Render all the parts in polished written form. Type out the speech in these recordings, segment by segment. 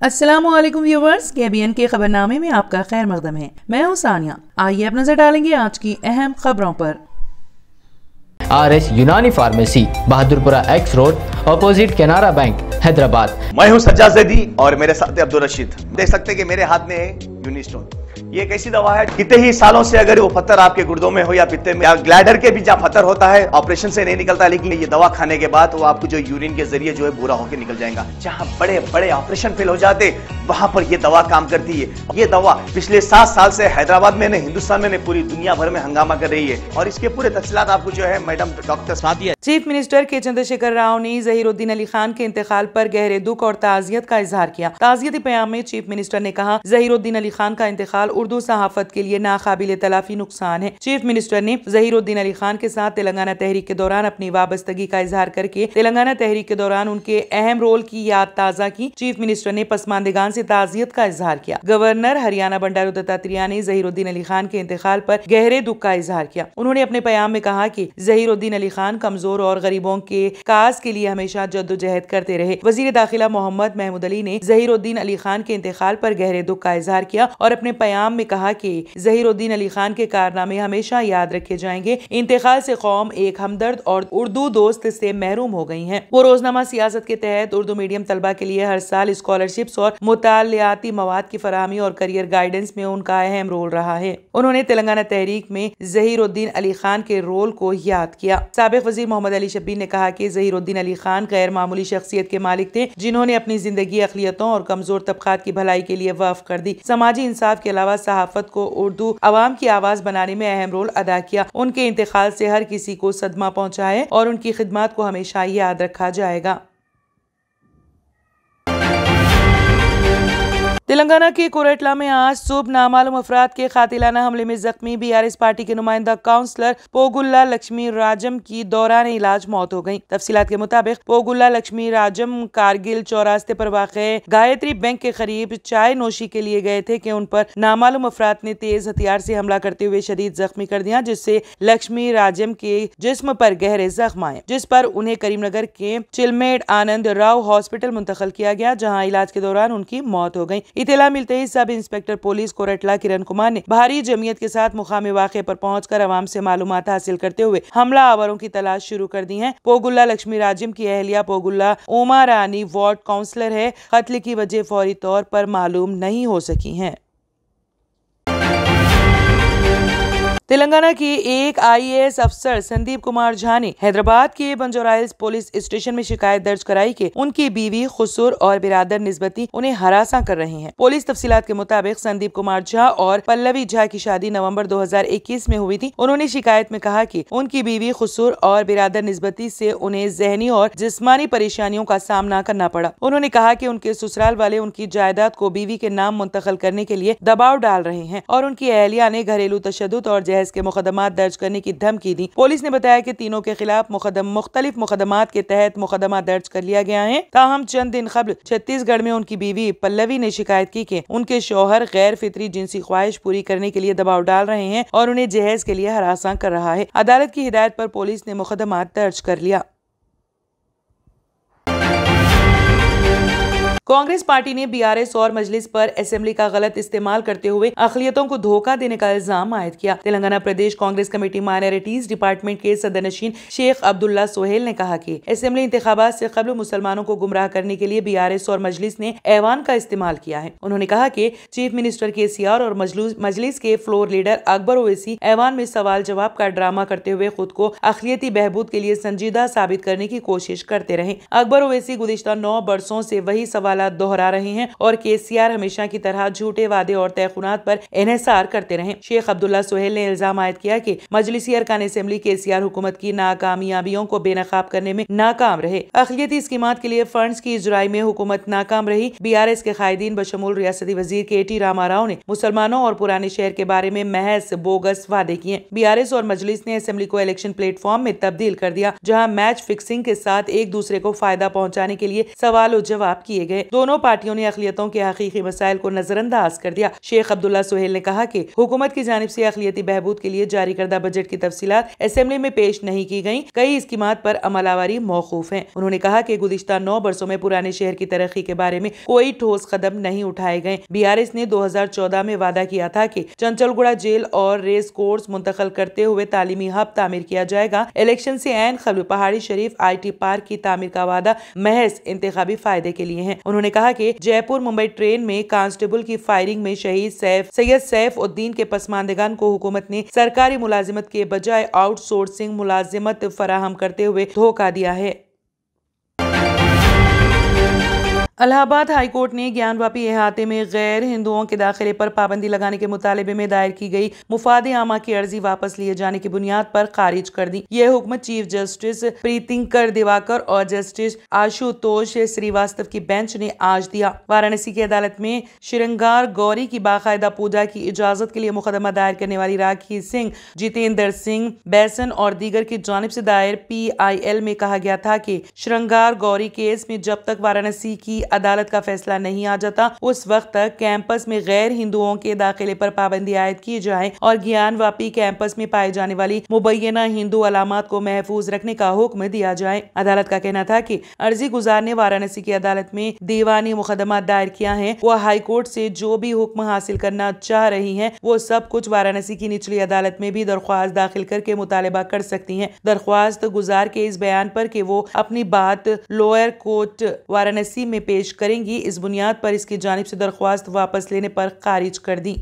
अस्सलामुअलैकुम viewers, KBN के खबरनामे में आपका खैर मकदम है। मैं हूं सानिया। आइए अब नजर डालेंगे आज की अहम खबरों पर। RS यूनानी pharmacy, Bahadurpura x road, opposite Canara bank, Hyderabad. मैं हूं सज्जाद ज़ैदी और मेरे साथ है अब्दुल रशीद। देख सकते हैं कि मेरे हाथ में है यूनिस्टोन। ये एक ऐसी दवा है, कितने ही सालों से अगर वो पत्थर आपके गुर्दों में हो या पित्ते में या ग्लैडर के भी जहाँ पत्थर होता है, ऑपरेशन से नहीं निकलता, लेकिन ये दवा खाने के बाद वो आपको जो यूरिन के जरिए जो है पूरा होकर निकल जाएगा। जहाँ बड़े बड़े ऑपरेशन फेल हो जाते वहां पर ये दवा काम करती है। ये दवा पिछले 7 साल से हैदराबाद में, हिंदुस्तान में, पूरी दुनिया भर में हंगामा कर रही है और इसके पूरे तफसीलात आपको जो है madam doctor Sadia. Chief minister के चंद्रशेखर राव ने ज़हीरुद्दीन अली खान के इंतकाल पर गहरे दुख और ताज़ियत का इजहार किया। ताज़ियती बयान में चीफ मिनिस्टर ने कहा, ज़हीरुद्दीन अली खान का इंतकाल उर्दू सहाफत के लिए नाकाबिले तलाफी नुकसान है। चीफ मिनिस्टर ने ज़हीरुद्दीन अली खान के साथ तेलंगाना तहरीक के दौरान अपनी वाबस्तगी का इजहार करके तेलंगाना तहरीक के दौरान उनके अहम रोल की याद ताज़ा की। चीफ मिनिस्टर ने पसमानदगान से ताज़ियत का इजहार किया। गवर्नर हरियाणा बंडारू दत्तात्रेय ने ज़हीरुद्दीन अली खान के इंतकाल पर गहरे दुख का इजहार किया। उन्होंने अपने बयान में कहा कि ज़हीरुद्दीन अली खान कमजोर और गरीबों के काज के लिए हमेशा जद्दोजहद करते रहे। वजीर दाखिला मोहम्मद महमूद अली ने ज़हीरुद्दीन अली खान के इंतकाल पर गहरे दुख का इजहार किया और अपने बयान में कहा कि ज़हीरुद्दीन अली खान के कारनामे हमेशा याद रखे जाएंगे। इंतकाल से कौम एक हमदर्द और उर्दू दोस्त से महरूम हो गई है। वो रोजनामा सियासत के तहत उर्दू मीडियम तलबा के लिए हर साल स्कॉलरशिप्स और मुतालियाती मवाद की फराहमी और करियर गाइडेंस में उनका अहम रोल रहा है। उन्होंने तेलंगाना तहरीक में ज़हीरुद्दीन अली खान के रोल को याद किया। साबिक वजीर मोहम्मद अली शब्बीर ने कहा कि ज़हीरुद्दीन अली खान गैर मामूली शख्सियत के मालिक थे, जिन्होंने अपनी जिंदगी अक़लियतों और कमजोर तबकात की भलाई के लिए वक्फ कर दी। समाजी इंसाफ के अलावा सहाफत को उर्दू अवाम की आवाज बनाने में अहम रोल अदा किया। उनके इंतकाल से हर किसी को सदमा पहुंचा है और उनकी खिदमत को हमेशा याद रखा जाएगा। तेलंगाना के कोरटला में आज सुबह नामालूम अफराद के कातिलाना हमले में जख्मी BRS पार्टी के नुमाइंदा काउंसलर पोगुल्ला लक्ष्मी राजम की दौरान इलाज मौत हो गई। तफसीलात के मुताबिक पोगुल्ला लक्ष्मी राजम कारगिल चौरास्ते पर वाक़े गायत्री बैंक के करीब चाय नोशी के लिए गए थे कि उन पर नामालूम अफराद ने तेज हथियार से हमला करते हुए शदीद जख्मी कर दिया, जिससे लक्ष्मी राजम के जिस्म पर गहरे जख्म आए, जिस पर उन्हें करीमनगर के चिलमेड आनंद राव हॉस्पिटल मुंतकिल किया गया, जहाँ इलाज के दौरान उनकी मौत हो गई। इत्तला मिलते ही sub inspector police Koratla Kiran Kumar ने भारी जमीयत के साथ मुकामी वाक़े पर पहुंचकर अवाम से मालूमात हासिल करते हुए हमला आवरों की तलाश शुरू कर दी है। पोगुल्ला लक्ष्मी राजिम की अहलिया पोगुल्ला ओमा रानी वार्ड काउंसलर है। कत्ल की वजह फौरी तौर पर मालूम नहीं हो सकी है। तेलंगाना के एक IAS अफसर संदीप कुमार झा ने हैदराबाद के बंजाराहिल्स पुलिस स्टेशन में शिकायत दर्ज कराई कि उनकी बीवी खुसूर और बिरादर निस्बती उन्हें हरासा कर रहे हैं। पुलिस तफसीलात के मुताबिक संदीप कुमार झा और पल्लवी झा की शादी नवंबर 2021 में हुई थी। उन्होंने शिकायत में कहा कि उनकी बीवी खुसूर और बिरादर निस्बती से उन्हें जहनी और जिस्मानी परेशानियों का सामना करना पड़ा। उन्होंने कहा कि उनके ससुराल वाले उनकी जायदाद को बीवी के नाम मुंतकिल करने के लिए दबाव डाल रहे हैं और उनकी अहलिया ने घरेलू तशद्दुद और जहेज के मुकदमात दर्ज करने की धमकी दी। पुलिस ने बताया कि तीनों के खिलाफ मुख्तलिफ मुकदमात के तहत मुकदमा दर्ज कर लिया गया है। ताहम चंद दिन कबल छत्तीसगढ़ में उनकी बीवी पल्लवी ने शिकायत की कि उनके शौहर गैर फितरी जिनसी ख्वाहिश पूरी करने के लिए दबाव डाल रहे हैं और उन्हें जहेज के लिए हरासा कर रहा है। अदालत की हिदायत पर पुलिस ने मुकदमा दर्ज कर लिया। कांग्रेस पार्टी ने BRS और मजलिस पर असेंबली का गलत इस्तेमाल करते हुए अक़लियतों को धोखा देने का इल्जाम आयद किया। तेलंगाना प्रदेश कांग्रेस कमेटी माइनॉरिटीज डिपार्टमेंट के सदरनशीन शेख अब्दुल्ला सोहेल ने कहा कि असेंबली इंतखाबात से कबल मुसलमानों को गुमराह करने के लिए BRS और मजलिस ने ऐवान का इस्तेमाल किया है। उन्होंने कहा कि चीफ मिनिस्टर KCR और मजलिस के फ्लोर लीडर अकबर ओवैसी ऐवान में सवाल जवाब का ड्रामा करते हुए खुद को अक़लियती बहबूद के लिए संजीदा साबित करने की कोशिश करते रहे। अकबर ओवैसी गुज़िश्ता 9 बरसों से वही सवाल दोहरा रहे हैं और KCR हमेशा की तरह झूठे वादे और तयखुनात पर इन्हिसार करते रहे। शेख अब्दुल्ला सोहेल ने इल्जाम आयद किया कि मजलिसी अरकान असेंबली KCR हुकूमत की नाकामयाबियों को बेनकाब करने में नाकाम रहे। अक़लियती स्कीमात के लिए फंड्स की इजराई में हुकूमत नाकाम रही। BRS के कायदीन बशमूल रियासती वजीर KT रामाराव ने मुसलमानों और पुराने शहर के बारे में महज बोगस वादे किए। BRS और मजलिस ने असेंबली को इलेक्शन प्लेटफॉर्म में तब्दील कर दिया, जहाँ मैच फिक्सिंग के साथ एक दूसरे को फायदा पहुँचाने के लिए सवाल और जवाब किए गए। है। दोनों पार्टियों ने अक़लियतों के हकीकी मसाइल को नजरअंदाज कर दिया। शेख अब्दुल्ला सुहेल ने कहा कि हुकूमत की जानिब से अक़लियती बहबूद के लिए जारी करदा बजट की तफसीलात असेंबली में पेश नहीं की गयी। कई स्कीमात पर अमलावरी मौकूफ है। उन्होंने कहा कि गुज़िश्ता 9 बरसों में पुराने शहर की तरक्की के बारे में कोई ठोस कदम नहीं उठाए गए। BRS ने 2014 में वादा किया था कि चंचलगुड़ा जेल और रेस कोर्स मुंतकिल करते हुए तालीमी हब तामीर किया जाएगा। इलेक्शन से ऐन कबल पहाड़ी शरीफ IT पार्क की तामीर का वादा महज इंतखाबी फायदे के लिए है। उन्होंने कहा कि जयपुर मुंबई ट्रेन में कांस्टेबल की फायरिंग में शहीद सैयद सैफ उद्दीन के पसमानदगान को हुकूमत ने सरकारी मुलाजिमत के बजाय आउटसोर्सिंग मुलाजिमत फराहम करते हुए धोखा दिया है। इलाहाबाद हाई कोर्ट ने ज्ञानवापी इहाते में गैर हिंदुओं के दाखिले पर पाबंदी लगाने के मुतालबे में दायर की गई मुफादे आमा की अर्जी वापस लिए जाने की बुनियाद पर खारिज कर दी। यह हुक्म चीफ जस्टिस प्रीतिंकर दिवाकर और जस्टिस आशुतोष श्रीवास्तव की बेंच ने आज दिया। वाराणसी की अदालत में श्रृंगार गौरी की बाकायदा पूजा की इजाजत के लिए मुकदमा दायर करने वाली राखी सिंह, जितेंद्र सिंह बैसन और दीगर की जानिब से दायर PIL में कहा गया था कि श्रृंगार गौरी केस में जब तक वाराणसी की अदालत का फैसला नहीं आ जाता उस वक्त तक कैंपस में गैर हिंदुओं के दाखिले पर पाबंदी आयद की जाए और ज्ञानवापी कैंपस में पाए जाने वाली मुबैना हिंदू अलामात को महफूज रखने का हुक्म दिया जाए। अदालत का कहना था कि अर्जी गुजार ने वाराणसी की अदालत में दीवानी मुकदमा दायर किया है। वो हाई कोर्ट से जो भी हुक्म हासिल करना चाह रही है वो सब कुछ वाराणसी की निचली अदालत में भी दरख्वास्त दाखिल करके मुतालबा कर सकती है। दरख्वास्त गुजार के इस बयान पर कि वो अपनी बात लोअर कोर्ट वाराणसी में पेश करेंगी, इस बुनियाद पर इसकी जानिब से दरख्वास्त वापस लेने पर खारिज कर दी।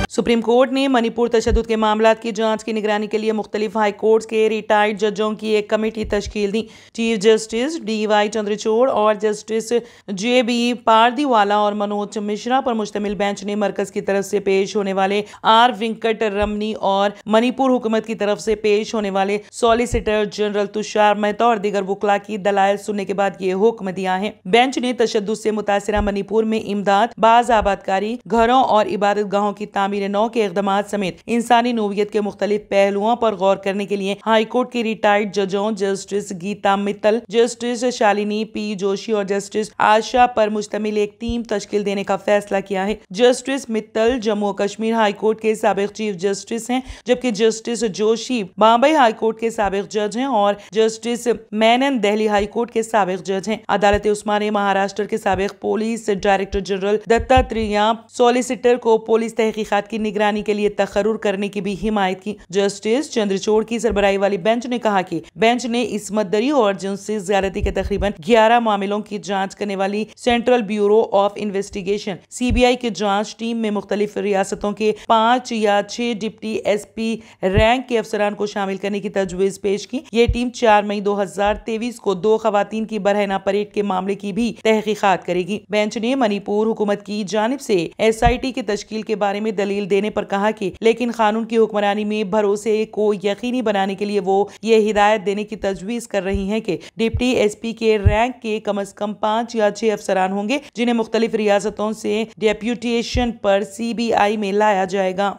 सुप्रीम कोर्ट ने मणिपुर तशद्दुद के मामलात की जांच की निगरानी के लिए मुख्तलिफ हाई कोर्ट्स के रिटायर्ड जजों की एक कमेटी तश्कील दी। चीफ जस्टिस DY चंद्रचूड़ और जस्टिस JB पारदीवाला और मनोज मिश्रा पर मुश्तमिल बेंच ने मरकज की तरफ से पेश होने वाले R वेंकट रमनी और मणिपुर हुकूमत की तरफ से पेश होने वाले सॉलिसिटर जनरल तुषार मेहता और दीगर वकला की दलाइल सुनने के बाद ये हुक्म दिया है। बेंच ने तशद्दुद से मुतासिरा मणिपुर में इमदाद, बाज आबादकारी, घरों और इबादत गाहों की तामीर नौ के इक़दामात समेत इंसानी नोवियत के मुख्तलिफ पहलुओं पर गौर करने के लिए हाई कोर्ट की रिटायर्ड जजों justice Geeta Mittal, justice Shalini P Joshi और जस्टिस आशा पर मुश्तमिल एक टीम तश्कील देने का फैसला किया है। Justice Mittal Jammu Kashmir high court के साबिक चीफ जस्टिस हैं, जबकि justice Joshi Bombay high court के साबिक जज हैं और justice Menon Delhi high court के साबिक जज हैं। अदालत उस्मानिया महाराष्ट्र के साबिक police director general Dattatreya solicitor को पुलिस तहकीकात की निगरानी के लिए तकर्रुर करने की भी हिमायत की। जस्टिस चंद्रचूड़ की सरबराही वाली बेंच ने कहा कि बेंच ने इस्मत दरी और जिनसी ज्यादती के तकरीबन 11 मामलों की जांच करने वाली central bureau of investigation CBI की जांच टीम में मुख्तलिफ रियासतों के 5 या 6 डिप्टी SP रैंक के अफसरान को शामिल करने की तजवीज पेश की। ये टीम 4 मई 2023 को 2 खवातीन की बरहना परेड के मामले की भी तहकीकात करेगी। बेंच ने मणिपुर हुकूमत की जानिब से SIT की तश्कील के बारे में दलील देने पर कहा कि लेकिन कानून की हुक्मरानी में भरोसे को यकीनी बनाने के लिए वो ये हिदायत देने की तजवीज कर रही हैं कि डिप्टी SP के रैंक के कम से कम 5 या 6 अफसरान होंगे जिन्हें मुख्तलिफ रियासतों से डेप्यूटेशन पर CBI में लाया जाएगा।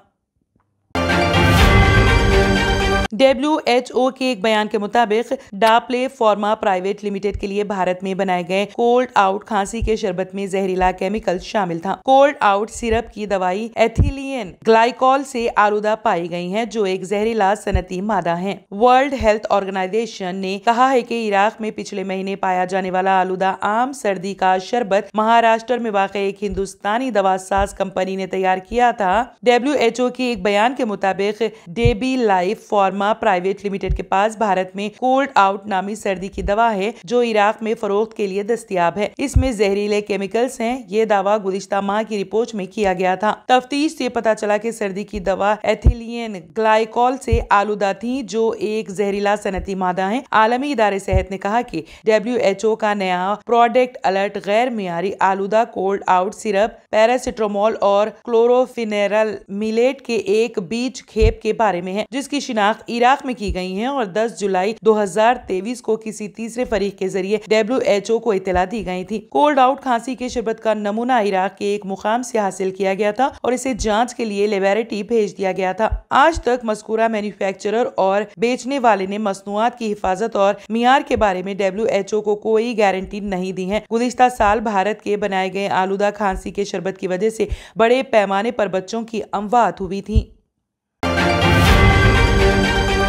WHO के एक बयान के मुताबिक डाप्ले फार्मा प्राइवेट लिमिटेड के लिए भारत में बनाए गए कोल्ड आउट खांसी के शरबत में जहरीला केमिकल शामिल था। कोल्ड आउट सिरप की दवाई एथिलीन ग्लाइकॉल से आलूदा पाई गई है, जो एक जहरीला सनती मादा है। वर्ल्ड हेल्थ ऑर्गेनाइजेशन ने कहा है कि इराक में पिछले महीने पाया जाने वाला आलूदा आम सर्दी का शरबत महाराष्ट्र में वाक़ई एक हिंदुस्तानी दवा साज कंपनी ने तैयार किया था। WHO के एक बयान के मुताबिक डेबी लाइफ फार्मा प्राइवेट लिमिटेड के पास भारत में कोल्ड आउट नामी सर्दी की दवा है जो इराक में फरोख्त के लिए दस्तयाब है। इसमें जहरीले केमिकल्स हैं। ये दावा गुज़िश्ता माह की रिपोर्ट में किया गया था। तफ्तीश से पता चला कि सर्दी की दवा एथिलीन ग्लाइकॉल से आलूदा थी, जो एक जहरीला सनती मादा है। आलमी इदारे सेहत ने कहा कि WHO का नया प्रोडक्ट अलर्ट गैर मियारी आलूदा कोल्ड आउट सिरप पैरासिटामोल और क्लोरोफिनेरल मिलेट के एक बीज खेप के बारे में है, जिसकी शिनाख्त इराक में की गई हैं और 10 जुलाई 2023 को किसी तीसरे फरीक के जरिए WHO को इत्तला दी गई थी। कोल्ड आउट खांसी के शरबत का नमूना इराक के एक मुकाम से हासिल किया गया था और इसे जांच के लिए लेबोरेटरी भेज दिया गया था। आज तक मज़कूरा मैन्युफैक्चरर और बेचने वाले ने मसनूआत की हिफाजत और मियार के बारे में WHO को कोई गारंटी नहीं दी है। गुज़िश्ता साल भारत के बनाए गए आलूदा खांसी के शरबत की वजह से बड़े पैमाने पर बच्चों की अमवात हुई थी।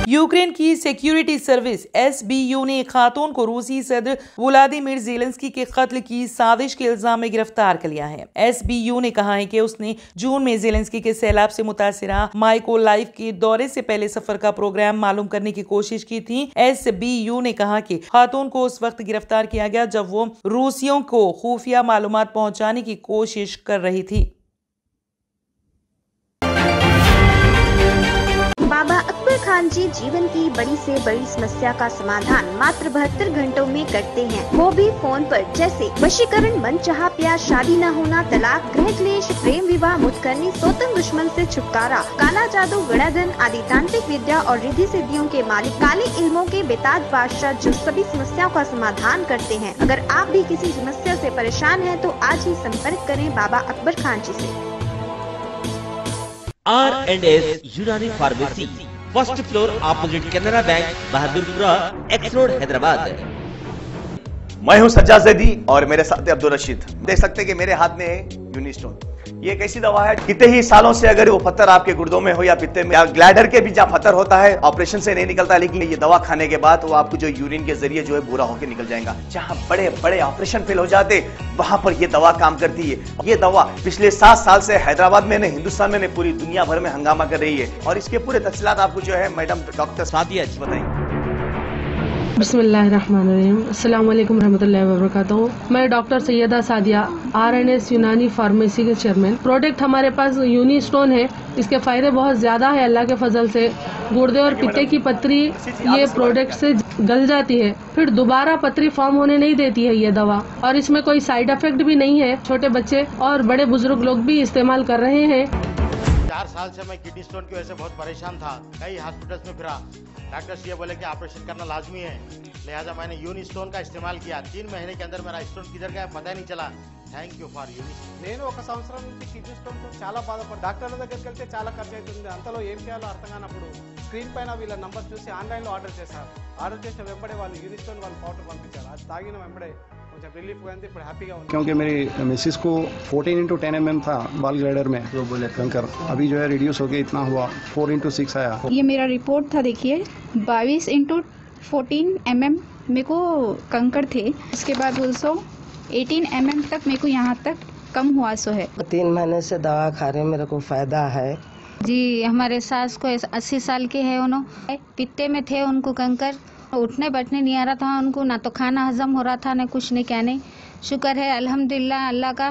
यूक्रेन की सिक्योरिटी सर्विस SBU ने एक खातून को रूसी सदर व्लादिमीर ज़ेलेंस्की के कत्ल की साजिश के इल्जाम में गिरफ्तार कर लिया है। SBU ने कहा है कि उसने जून में ज़ेलेंस्की के सैलाब से मुतासिरा माइकोलाइव के दौरे से पहले सफर का प्रोग्राम मालूम करने की कोशिश की थी। SBU ने कहा कि खातून को उस वक्त गिरफ्तार किया गया जब वो रूसियों को खुफिया मालूमात पहुंचाने की कोशिश कर रही थी। बाबा अकबर खान जी जीवन की बड़ी से बड़ी समस्या का समाधान मात्र 72 घंटों में करते हैं, वो भी फोन पर। जैसे वशीकरण, मनचाहा प्यार, शादी न होना, तलाक, गृह क्लेश, प्रेम विवाह, मुतकरनी, सोतन दुश्मन से छुटकारा, काला जादू, गड़ाधन आदि तांत्रिक विद्या और रिद्धि सिद्धियों के मालिक काले इल्मों के बेताज बादशाह जो सभी समस्याओं का समाधान करते हैं। अगर आप भी किसी समस्या से परेशान हैं तो आज ही संपर्क करें बाबा अकबर खान जी से। R&S यूनानी pharmacy, first floor opposite Canara bank, Bahadurpura, X road, Hyderabad. मैं हूं सज्जाद ज़ैदी और मेरे साथ अब्दुल रशीद। देख सकते हैं कि मेरे हाथ में है यूनिस्टोन। ये एक ऐसी दवा है, कितने ही सालों से अगर वो पत्थर आपके गुर्दों में हो या पित्ते में या ग्लैडर के भी जहाँ पत्थर होता है, ऑपरेशन से नहीं निकलता, लेकिन ये दवा खाने के बाद वो आपको जो यूरिन के जरिए जो है बुरा होकर निकल जाएगा। जहाँ बड़े बड़े ऑपरेशन फेल हो जाते वहां पर ये दवा काम करती है। ये दवा पिछले 7 साल से हैदराबाद में नहीं, हिंदुस्तान में नहीं, पूरी दुनिया भर में हंगामा कर रही है। और इसके पूरे तफसीलात आपको जो है मैडम डॉक्टर सादिया जी बताएंगे। बिस्मिल्लाहिर्रहमानिर्रहीम, अस्सलाम वालेकुम रहमतुल्लाहि व बरकातहू। मैं डॉक्टर सैयदा सादिया, R&S यूनानी फार्मेसी के चेयरमैन। प्रोडक्ट हमारे पास यूनिस्टोन है। इसके फायदे बहुत ज्यादा है अल्लाह के फजल से। गुर्दे और पित्ते की पथरी ये प्रोडक्ट से गल जाती है, फिर दोबारा पथरी फॉर्म होने नहीं देती है ये दवा। और इसमें कोई साइड इफेक्ट भी नहीं है। छोटे बच्चे और बड़े बुजुर्ग लोग भी इस्तेमाल कर रहे हैं। 4 साल से मैं किडनी स्टोन की वजह से बहुत परेशान था। कई हॉस्पिटल्स में फिरा, डॉक्टर्स ये बोले कि ऑपरेशन करना लाजमी है, लिहाजा मैंने यूनिस्टोन का इस्तेमाल किया। 3 महीने के अंदर मेरा स्टोन किधर गया पता ही नहीं चला। Thank you for Unistone. నేను 1 సంవత్సరం నుంచి కిడ్నీ స్టోన్తో చాలా బాధపడ్డా. డాక్టర్ల దగ్గరికి వెళ్తే చాలా ఖర్చు అవుతుంది. అంతలో ఏం చేయాలో అర్థం కానప్పుడు స్క్రీన్ పైన వీళ్ళ నంబర్ చూసి ఆన్లైన్లో ఆర్డర్ చేశారు. ఆర్డర్ చేసిన వెంబడే వాళ్ళు యూనిస్టోన్ వాళ్ళు పౌడర్ పంపించారు. అది తాగిన వెంబడే కొంచెం రిలీఫ్ గా ఉంది, ఇప్పుడు హ్యాపీగా ఉంది. क्योंकि मेरी मिसिस को 14x10 mm था बाल ग्लाइडर में, तो बोले कंकर अभी जो है रिड्यूस हो गया, इतना हुआ 4x6 आया। ये मेरा रिपोर्ट था, देखिए 22x14 mm मेरे को कंकर थे। उसके बाद 18 mm तक मेरे को यहाँ तक कम हुआ सो है। 3 महीने से दवा खा रहे, मेरे को फायदा है जी। हमारे सास को 80 साल के है, उन्होंने पित्ते में थे, उनको कंकर, उठने बैठने नहीं आ रहा था उनको, ना तो खाना हजम हो रहा था, ना कुछ नहीं क्या नहीं। शुक्र है अल्हम्दुलिल्लाह, अल्लाह का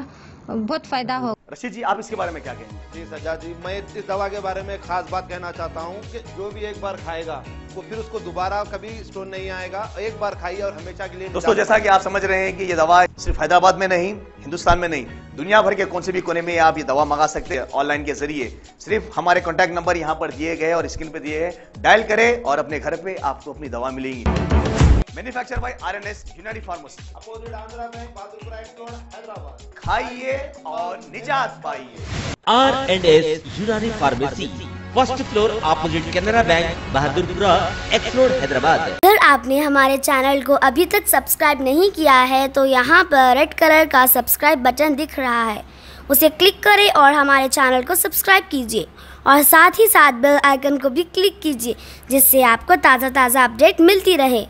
बहुत फायदा हो। रशीद जी, आप इसके बारे में क्या कहेंगे? जी सज्जाद जी, मैं इस दवा के बारे में खास बात कहना चाहता हूँ कि जो भी एक बार खाएगा वो फिर उसको दोबारा कभी स्टोन नहीं आएगा। एक बार खाइए और हमेशा के लिए। दोस्तों, जैसा कि आप समझ रहे हैं कि ये दवा सिर्फ हैदराबाद में नहीं, हिंदुस्तान में नहीं, दुनिया भर के कौन से भी कोने में आप ये दवा मंगा सकते हैं ऑनलाइन के जरिए। सिर्फ हमारे कॉन्टैक्ट नंबर यहाँ पर दिए गए और स्क्रीन पे दिए हैं, डायल करें और अपने घर पे आपको अपनी दवा मिलेगी। मैन्युफैक्चर बाय R&S यूनानी pharmacy, opposite Andhra bank, Bahadurpura, X road, Hyderabad. खाइए और निजात पाइए। R&S यूनानी pharmacy, first floor opposite Canara bank, Bahadurpura, X road, Hyderabad. अगर आपने हमारे चैनल को अभी तक सब्सक्राइब नहीं किया है तो यहाँ पर रेड कलर का सब्सक्राइब बटन दिख रहा है, उसे क्लिक करें और हमारे चैनल को सब्सक्राइब कीजिए और साथ ही साथ बेल आइकन को भी क्लिक कीजिए, जिससे आपको ताज़ा अपडेट मिलती रहे।